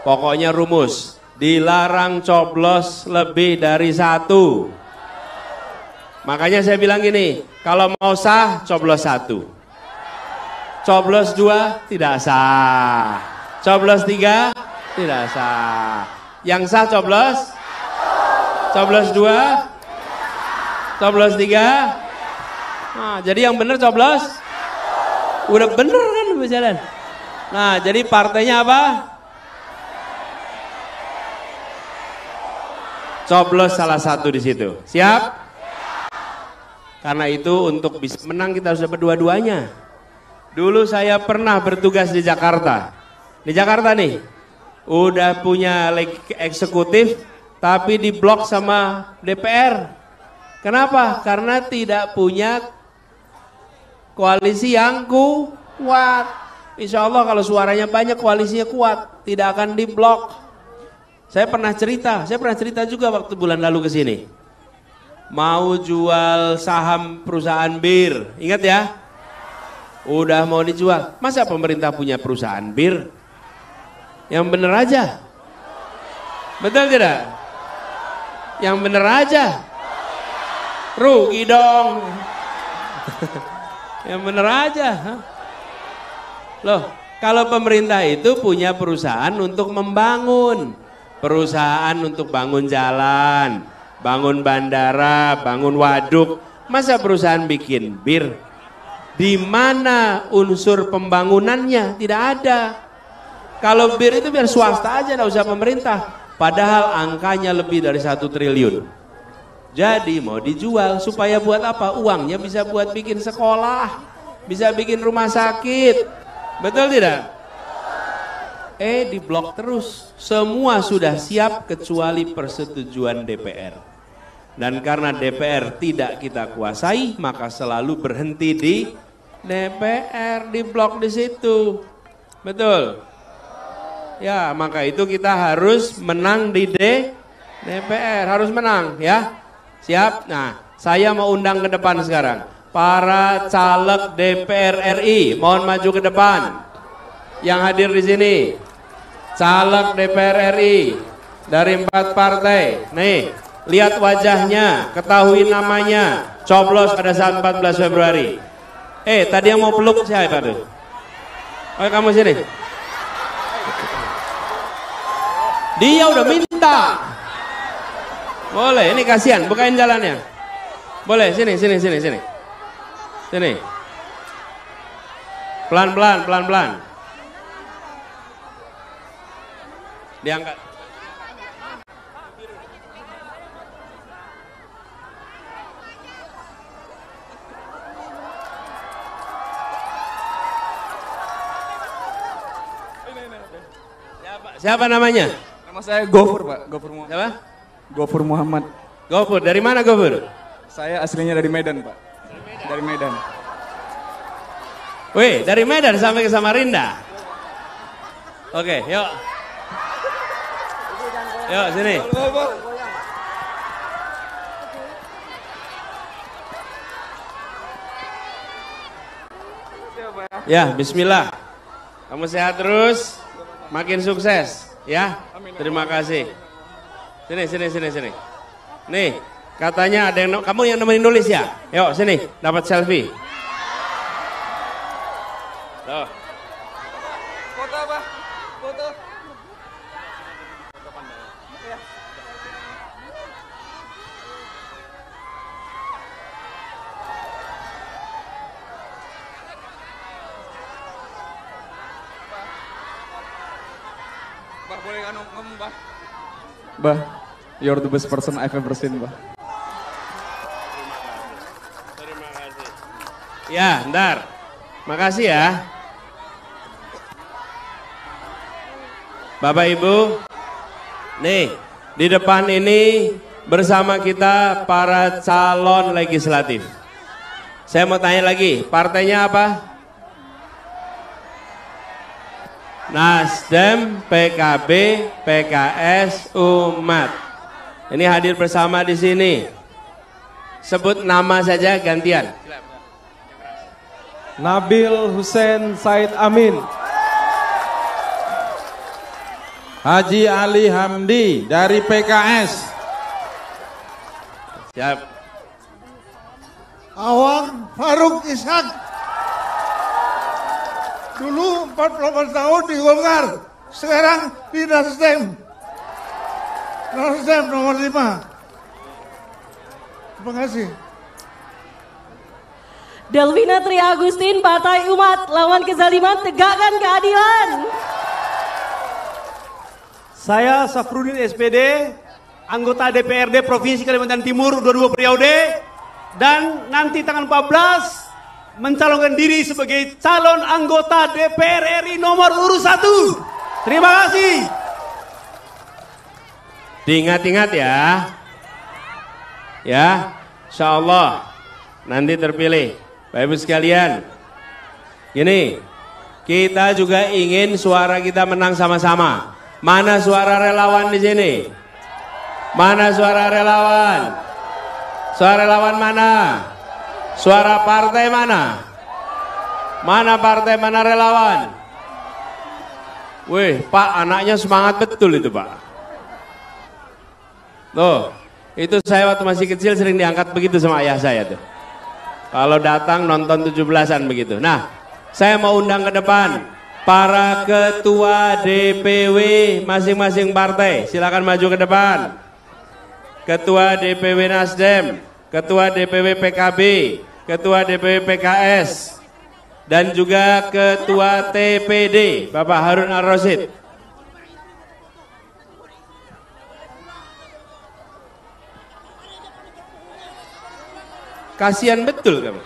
Pokoknya rumus. Dilarang coblos lebih dari 1. Makanya saya bilang gini, kalau mau sah, coblos 1. Coblos 2, tidak sah. Coblos 3, tidak sah. Yang sah coblos? Coblos 2? Coblos 3? Nah, jadi yang benar coblos? Udah bener kan berjalan? Nah, jadi partainya apa? Coblos salah satu di situ. Siap? Karena itu untuk bisa menang kita harus dapat dua-duanya. Dulu saya pernah bertugas di Jakarta. Di Jakarta nih, udah punya eksekutif tapi diblok sama DPR. Kenapa? Karena tidak punya koalisi yang kuat. Insya Allah kalau suaranya banyak, koalisinya kuat, tidak akan diblok. Saya pernah cerita juga waktu bulan lalu ke sini. Mau jual saham perusahaan bir, ingat ya? Udah mau dijual. Masa pemerintah punya perusahaan bir? Yang bener aja. Betul tidak? Yang bener aja. Rugi dong. Yang bener aja. Loh, kalau pemerintah itu punya perusahaan untuk membangun. Perusahaan untuk bangun jalan, bangun bandara, bangun waduk. Masa perusahaan bikin bir? Di mana unsur pembangunannya? Tidak ada. Kalau bir itu biar swasta aja, nggak usah pemerintah. Padahal angkanya lebih dari 1 triliun. Jadi mau dijual supaya buat apa? Uangnya bisa buat bikin sekolah, bisa bikin rumah sakit. Betul tidak? Diblok terus. Semua sudah siap kecuali persetujuan DPR. Dan karena DPR tidak kita kuasai, maka selalu berhenti di DPR, diblok di situ. Betul? Ya, maka itu kita harus menang di DPR, harus menang ya. Siap? Nah, saya mau undang ke depan sekarang. Para caleg DPR RI, mohon maju ke depan. Yang hadir di sini, caleg DPR RI dari 4 partai. Nih, lihat wajahnya, ketahui namanya, coblos pada saat 14 Februari. Tadi yang mau peluk siapa tuh? Oh, kamu sini. Dia udah minta. Boleh, ini kasihan, bukain jalannya. Boleh, sini. Sini. Pelan-pelan. Diangkat. Siapa namanya? Nama saya Gofur, Pak. Gofur Muhammad. Siapa? Gofur Muhammad. Gofur, dari mana Gofur? Saya aslinya dari Medan, Pak. Dari Medan. Wih, dari Medan sampai ke Samarinda. Oke, yuk. Yuk, sini. Ya, bismillah. Kamu sehat terus, makin sukses, ya. Terima kasih. Sini. Nih, katanya ada yang kamu yang nemenin nulis ya. Yuk, sini, dapat selfie. Tuh. Foto apa? Foto. Bah, boleh ngomong, Bah? Bah, you're the best person I've ever seen, Bah. Terima kasih. Ya, ntar. Makasih ya. Bapak Ibu, nih di depan ini bersama kita para calon legislatif. Saya mau tanya lagi, partainya apa? Nasdem, PKB, PKS, Umat. Ini hadir bersama di sini. Sebut nama saja gantian. Nabil Hussein Said Amin. Haji Ali Hamdi dari PKS. Siap. Awang Faruk Ishak. Dulu 48 tahun di Golkar, sekarang di Nasdem. Nasdem nomor 5. Terima kasih. Delvina Tri Agustin, Partai Umat, lawan kezaliman, tegakkan keadilan. Saya Safrudin SPD, anggota DPRD Provinsi Kalimantan Timur 22 periode, dan nanti tanggal 14 mencalonkan diri sebagai calon anggota DPR RI nomor urut 1. Terima kasih. Diingat-ingat ya. Ya, insya Allah nanti terpilih. Bapak Ibu sekalian, gini, kita juga ingin suara kita menang sama-sama. Mana suara relawan di sini? Mana suara relawan? Suara relawan mana? Suara partai mana? Mana partai, mana relawan? Wih, Pak, anaknya semangat betul itu, Pak. Tuh, itu saya waktu masih kecil sering diangkat begitu sama ayah saya tuh. Kalau datang nonton 17-an begitu. Nah, saya mau undang ke depan para ketua DPW masing-masing partai. Silakan maju ke depan. Ketua DPW Nasdem, Ketua DPW PKB, Ketua DPW PKS, dan juga Ketua TPD, Bapak Harun Ar-Rasyid. Kasihan betul kamu.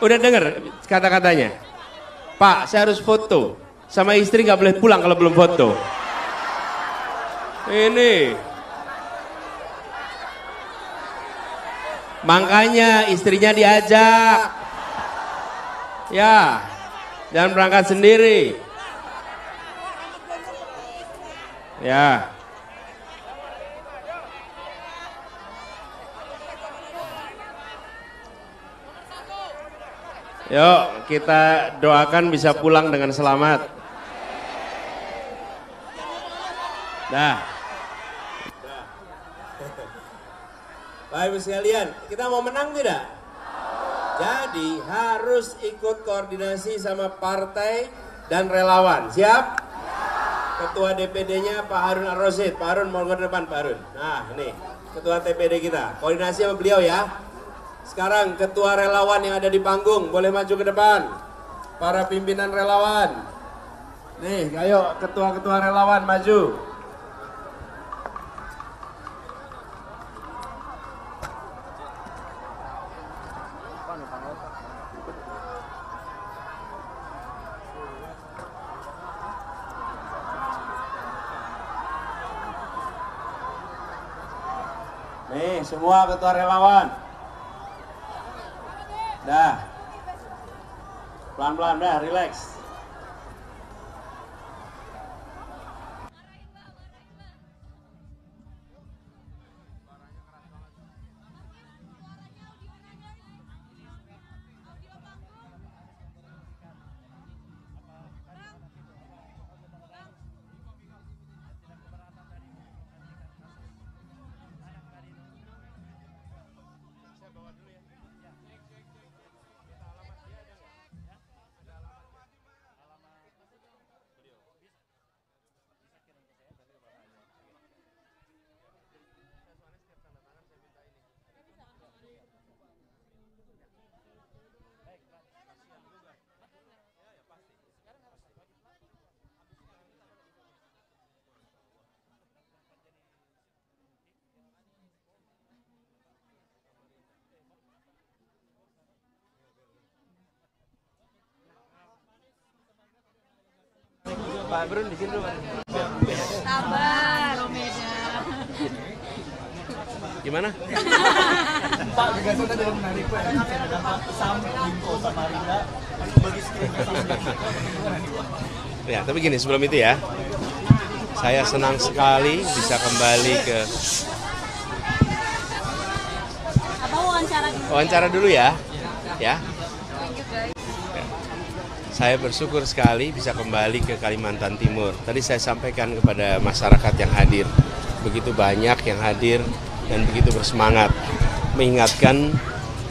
Udah denger kata-katanya? Pak, saya harus foto. Sama istri nggak boleh pulang kalau belum foto. Ini. Makanya istrinya diajak. Ya, jangan berangkat sendiri. Ya. Yuk, kita doakan bisa pulang dengan selamat. Dah. Bapak Ibu sekalian, kita mau menang tidak? Jadi harus ikut koordinasi sama partai dan relawan. Siap? Ketua DPD-nya Pak Harun Ar-Rasyid. Pak Harun mau ke depan, Pak Harun. Nah, ini ketua TPD kita. Koordinasi sama beliau ya. Sekarang ketua relawan yang ada di panggung boleh maju ke depan. Para pimpinan relawan. Nih, ayo ketua-ketua relawan maju. Nih, semua ketua relawan. Dah. Pelan-pelan dah, relax. Pak Brun di sini dulu. Sabar, Romeda. Gimana? Pak, gagasan tadi menarik Pak. Dampak Sam, Linko, Samarinda bagi Ya, tapi gini sebelum itu ya. Saya senang sekali bisa kembali ke Apa wawancara dulu? wawancara dulu ya. Ya. Saya bersyukur sekali bisa kembali ke Kalimantan Timur. Tadi saya sampaikan kepada masyarakat yang hadir, begitu banyak yang hadir dan begitu bersemangat, mengingatkan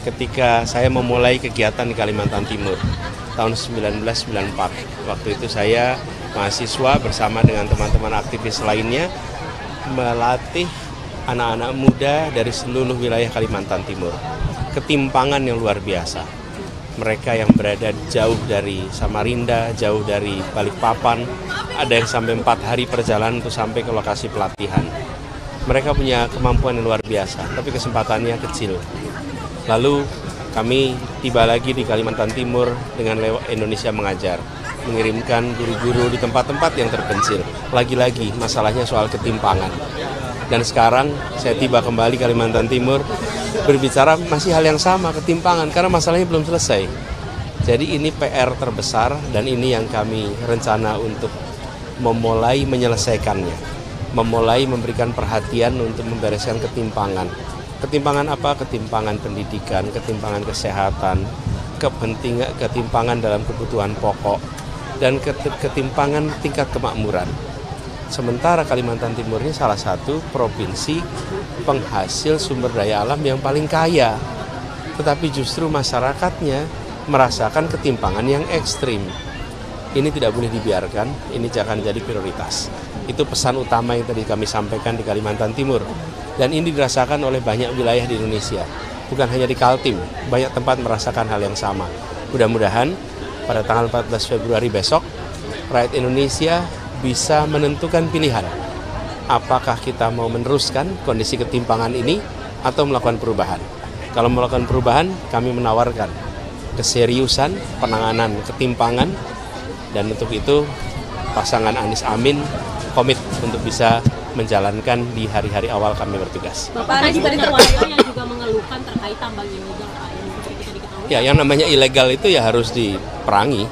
ketika saya memulai kegiatan di Kalimantan Timur tahun 1994. Waktu itu saya mahasiswa bersama dengan teman-teman aktivis lainnya melatih anak-anak muda dari seluruh wilayah Kalimantan Timur. Ketimpangan yang luar biasa. Mereka yang berada jauh dari Samarinda, jauh dari Balikpapan, ada yang sampai 4 hari perjalanan untuk sampai ke lokasi pelatihan. Mereka punya kemampuan yang luar biasa, tapi kesempatannya kecil. Lalu kami tiba lagi di Kalimantan Timur dengan lewat Indonesia Mengajar, mengirimkan guru-guru di tempat-tempat yang terpencil. Lagi-lagi masalahnya soal ketimpangan. Dan sekarang saya tiba kembali Kalimantan Timur, berbicara masih hal yang sama, ketimpangan, karena masalahnya belum selesai. Jadi ini PR terbesar dan ini yang kami rencana untuk memulai menyelesaikannya. Memulai memberikan perhatian untuk membereskan ketimpangan. Ketimpangan apa? Ketimpangan pendidikan, ketimpangan kesehatan, ketimpangan dalam kebutuhan pokok, dan ketimpangan tingkat kemakmuran. Sementara Kalimantan Timur ini salah satu provinsi penghasil sumber daya alam yang paling kaya. Tetapi justru masyarakatnya merasakan ketimpangan yang ekstrim. Ini tidak boleh dibiarkan, ini jangan jadi prioritas. Itu pesan utama yang tadi kami sampaikan di Kalimantan Timur. Dan ini dirasakan oleh banyak wilayah di Indonesia. Bukan hanya di Kaltim, banyak tempat merasakan hal yang sama. Mudah-mudahan pada tanggal 14 Februari besok, rakyat Indonesia bisa menentukan pilihan. Apakah kita mau meneruskan kondisi ketimpangan ini atau melakukan perubahan. Kalau melakukan perubahan, kami menawarkan keseriusan penanganan ketimpangan, dan untuk itu pasangan Anies Amin komit untuk bisa menjalankan di hari-hari awal kami bertugas. Bapak Anies tadi terwakil yang juga mengeluhkan terkait tambang ilegal, Pak, yang seperti kita diketahui. Ya, yang namanya ilegal itu ya harus diperangi.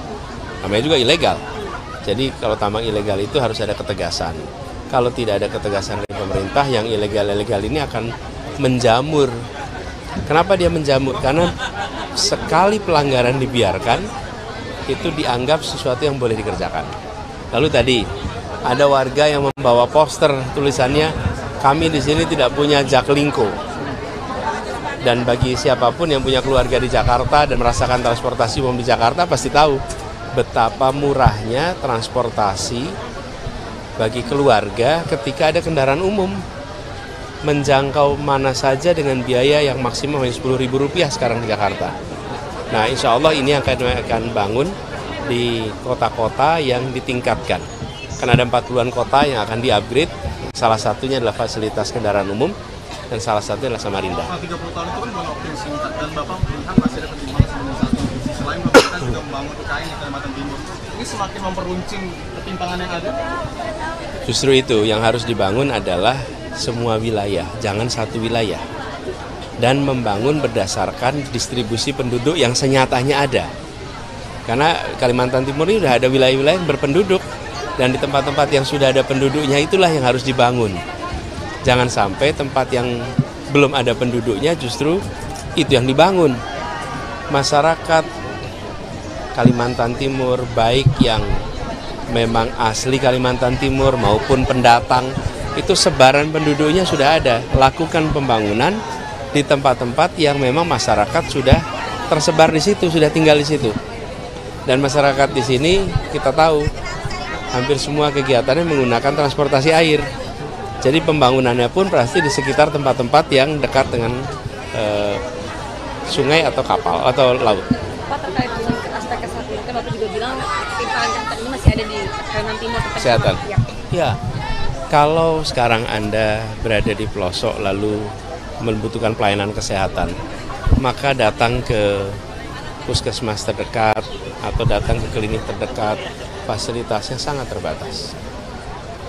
Namanya juga ilegal. Jadi kalau tambang ilegal itu harus ada ketegasan. Kalau tidak ada ketegasan dari pemerintah, yang ilegal-ilegal ini akan menjamur. Kenapa dia menjamur? Karena sekali pelanggaran dibiarkan, itu dianggap sesuatu yang boleh dikerjakan. Lalu tadi ada warga yang membawa poster tulisannya, kami di sini tidak punya jaklingko. Dan bagi siapapun yang punya keluarga di Jakarta dan merasakan transportasi umum di Jakarta pasti tahu betapa murahnya transportasi bagi keluarga ketika ada kendaraan umum. Menjangkau mana saja dengan biaya yang maksimal hanya Rp10.000 sekarang di Jakarta. Nah, insya Allah ini akan bangun di kota-kota yang ditingkatkan. Karena ada 40-an kota yang akan di-upgrade, salah satunya adalah fasilitas kendaraan umum, dan salah satunya adalah Samarinda. 30 tahun itu kan bukan waktu yang singkat, dan Bapak melihat masih ada ketimpangan sampai saat ini. Selain pemerintah juga membangun IKN di Kalimantan Timur, ini semakin memperuncing ketimpangan yang ada? Justru itu, yang harus dibangun adalah semua wilayah, jangan satu wilayah. Dan membangun berdasarkan distribusi penduduk yang senyatanya ada. Karena Kalimantan Timur ini sudah ada wilayah-wilayah yang berpenduduk, dan di tempat-tempat yang sudah ada penduduknya itulah yang harus dibangun. Jangan sampai tempat yang belum ada penduduknya justru itu yang dibangun. Masyarakat Kalimantan Timur, baik yang memang asli Kalimantan Timur maupun pendatang, itu sebaran penduduknya sudah ada. Lakukan pembangunan di tempat-tempat yang memang masyarakat sudah tersebar di situ, sudah tinggal di situ. Dan masyarakat di sini kita tahu hampir semua kegiatannya menggunakan transportasi air. Jadi pembangunannya pun pasti di sekitar tempat-tempat yang dekat dengan sungai atau kapal atau laut. Pak, terkait dengan aspek kesehatan, kan Bapak juga bilang ketimpangan ini masih ada di Kalimantan Timur. Kesehatan. Ya. Kalau sekarang Anda berada di pelosok lalu membutuhkan pelayanan kesehatan, maka datang ke puskesmas terdekat atau datang ke klinik terdekat, fasilitasnya sangat terbatas.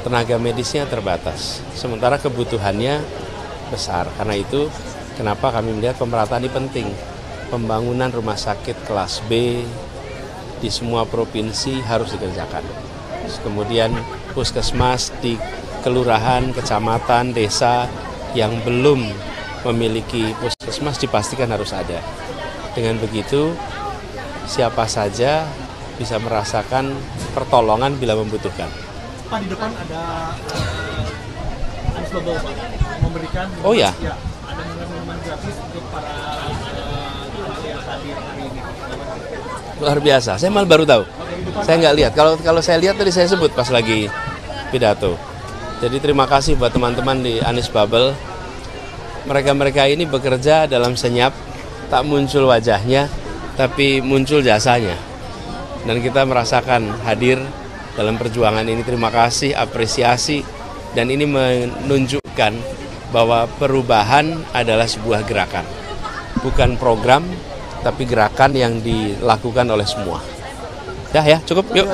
Tenaga medisnya terbatas, sementara kebutuhannya besar. Karena itu, kenapa kami melihat pemerataan ini penting. Pembangunan rumah sakit kelas B di semua provinsi harus dikerjakan. Kemudian puskesmas di kelurahan, kecamatan, desa yang belum memiliki puskesmas dipastikan harus ada. Dengan begitu, siapa saja bisa merasakan pertolongan bila membutuhkan. Pak, di depan ada Anies Bubble, Pak, memberikan oh ya, ada minuman gratis untuk para yang hadir hari ini. luar biasa. Saya malah baru tahu. Saya nggak lihat. Kalau saya lihat tadi saya sebut pas lagi pidato. Jadi terima kasih buat teman-teman di Anies Bubble. Mereka-mereka ini bekerja dalam senyap, tak muncul wajahnya, tapi muncul jasanya. Dan kita merasakan hadir dalam perjuangan ini. Terima kasih, apresiasi, dan ini menunjukkan bahwa perubahan adalah sebuah gerakan. Bukan program, tapi gerakan yang dilakukan oleh semua. Ya, cukup, yuk.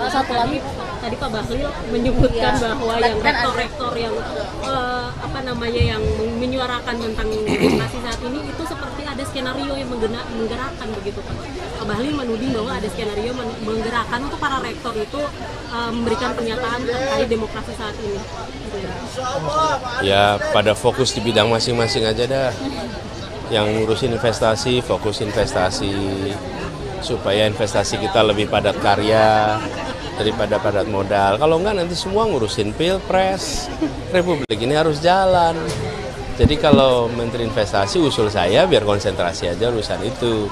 Satu lagi, tadi Pak Bahlil menyebutkan bahwa yang rektor-rektor yang yang menyuarakan tentang demokrasi saat ini itu seperti ada skenario yang menggerakkan begitu Pak. Pak Bahlil menuding bahwa ada skenario menggerakkan untuk para rektor itu memberikan pernyataan terkait demokrasi saat ini. Ya, pada fokus di bidang masing-masing aja dah. Yang ngurusin investasi, fokus investasi, supaya investasi kita lebih padat karya daripada padat modal. Kalau enggak nanti semua ngurusin pilpres. Republik ini harus jalan. Jadi kalau Menteri Investasi usul saya biar konsentrasi aja urusan itu.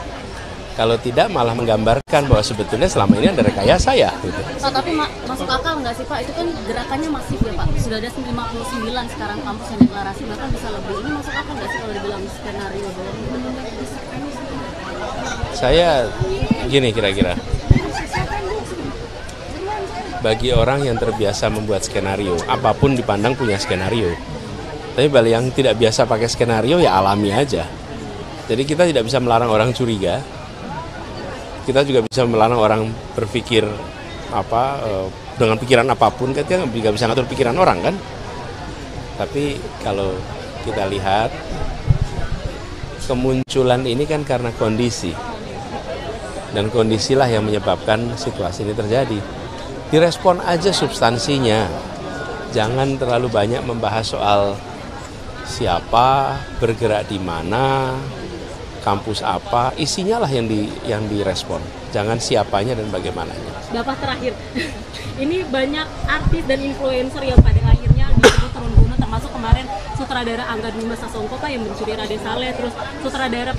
Kalau tidak malah menggambarkan bahwa sebetulnya selama ini ada rekayasa ya. Gitu. Pak, tapi masuk akal nggak sih Pak? Itu kan gerakannya masif ya Pak. Sudah ada 59 sekarang kampus yang deklarasi, bahkan bisa lebih. Ini masuk akal nggak sih kalau dibilang skenario bahwa saya gini kira-kira. Bagi orang yang terbiasa membuat skenario, apapun dipandang punya skenario. Tapi bagi yang tidak biasa pakai skenario ya alami aja. Jadi kita tidak bisa melarang orang curiga. kita juga bisa melarang orang berpikir dengan pikiran apapun, kita nggak bisa ngatur pikiran orang kan. Tapi kalau kita lihat kemunculan ini kan karena kondisi, dan kondisilah yang menyebabkan situasi ini terjadi. Direspon aja substansinya, jangan terlalu banyak membahas soal siapa, bergerak di mana, kampus apa, isinya lah yang direspon, jangan siapanya dan bagaimananya. Bapak terakhir, ini banyak artis dan influencer yang pada akhirnya disebut turun gunung, termasuk kemarin sutradara Angga Dwi Sasongko Pak yang mencuri Raden Saleh, terus sutradara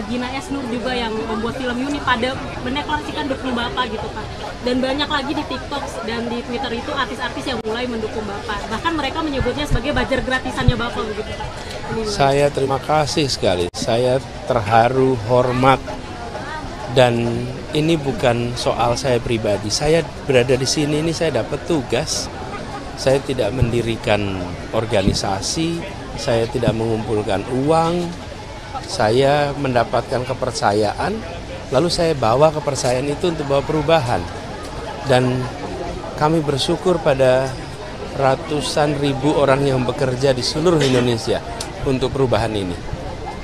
Gina S. Nur juga yang membuat film Yuni pada mendeklarasikan dukung Bapak gitu Pak. Dan banyak lagi di TikTok dan di Twitter itu artis-artis yang mulai mendukung Bapak. Bahkan mereka menyebutnya sebagai bajar gratisannya Bapak begitu Pak. Saya terima kasih sekali, saya terharu, hormat, dan ini bukan soal saya pribadi. Saya berada di sini ini saya dapat tugas. Saya tidak mendirikan organisasi, saya tidak mengumpulkan uang, saya mendapatkan kepercayaan, lalu saya bawa kepercayaan itu untuk bawa perubahan. Dan kami bersyukur pada ratusan ribu orang yang bekerja di seluruh Indonesia untuk perubahan ini.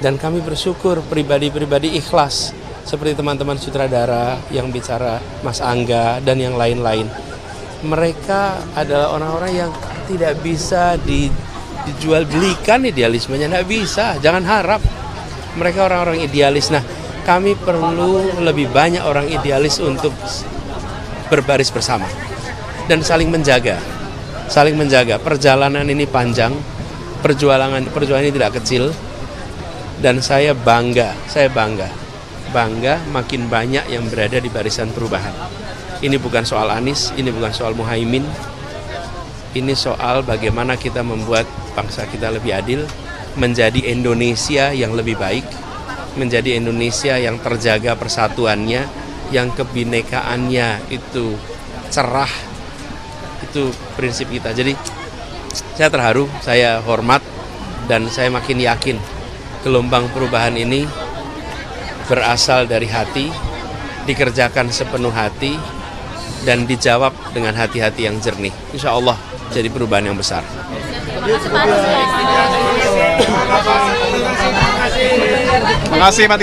Dan kami bersyukur pribadi-pribadi ikhlas, seperti teman-teman sutradara yang bicara, Mas Angga, dan yang lain-lain. Mereka adalah orang-orang yang tidak bisa dijual belikan idealismenya, tidak bisa, jangan harap. Mereka orang-orang idealis. Nah, kami perlu lebih banyak orang idealis untuk berbaris bersama dan saling menjaga. Perjalanan ini panjang, perjuangan ini tidak kecil, dan saya bangga makin banyak yang berada di barisan perubahan. Ini bukan soal Anies, ini bukan soal Muhaimin, ini soal bagaimana kita membuat bangsa kita lebih adil, menjadi Indonesia yang lebih baik, menjadi Indonesia yang terjaga persatuannya, yang kebinekaannya itu cerah, itu prinsip kita. Jadi saya terharu, saya hormat, dan saya makin yakin gelombang perubahan ini berasal dari hati, dikerjakan sepenuh hati, dan dijawab dengan hati-hati yang jernih. Insya Allah jadi perubahan yang besar. Terima kasih Pak.